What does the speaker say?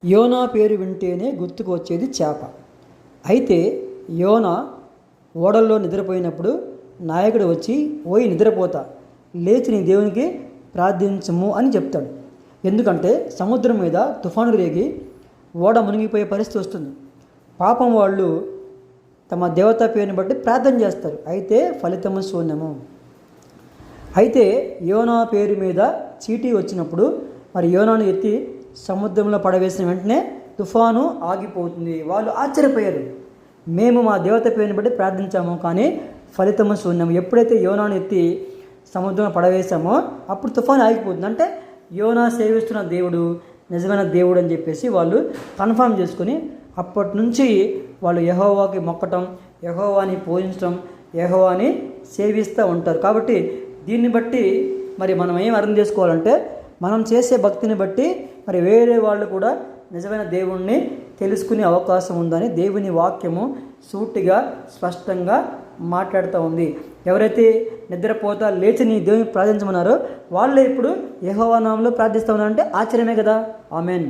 యోనా పేరు వింటేనే గుర్తుకు వచ్చేది చేప. అయితే యోనా ఓడల్లో నిద్రపోయినప్పుడు నాయకుడు వచ్చి, ఓయ్ నిద్రపోతా, లేచి నీ దేవునికి ప్రార్థించము అని చెప్తాడు. ఎందుకంటే సముద్రం మీద తుఫాను రేగి ఓడ మునిగిపోయే పరిస్థితి వస్తుంది. పాపం వాళ్ళు తమ దేవత పేరుని బట్టి ప్రార్థన చేస్తారు, అయితే ఫలితము శూన్యము. అయితే యోనా పేరు మీద చీటీ వచ్చినప్పుడు మరి యోనాను ఎత్తి సముద్రంలో పడవేసిన వెంటనే తుఫాను ఆగిపోతుంది. వాళ్ళు ఆశ్చర్యపోయారు, మేము మా దేవత పేరుని బట్టి ప్రార్థించాము, కానీ ఫలితము శూన్యము. ఎప్పుడైతే యోనాను ఎత్తి సముద్రంలో పడవేశామో అప్పుడు తుఫాను ఆగిపోతుంది. అంటే యోనా సేవిస్తున్న దేవుడు నిజమైన దేవుడు అని చెప్పేసి వాళ్ళు కన్ఫర్మ్ చేసుకుని అప్పటి నుంచి వాళ్ళు యెహోవాకి మొక్కటం, యెహోవాని పూజించడం, యెహోవాని సేవిస్తూ ఉంటారు. కాబట్టి దీన్ని బట్టి మరి మనం ఏం అర్థం చేసుకోవాలంటే, మనం చేసే భక్తిని బట్టి మరి వేరే వాళ్ళు కూడా నిజమైన దేవుణ్ణి తెలుసుకునే అవకాశం ఉందని దేవుని వాక్యము సూటిగా స్పష్టంగా మాట్లాడుతూ ఉంది. ఎవరైతే నిద్రపోతా లేచి నీ దేవుని ప్రార్థించమన్నారో వాళ్ళే ఇప్పుడు యెహోవా నామములో ప్రార్థిస్తూ ఉన్నారంటే ఆశ్చర్యమే కదా. ఆమెన్.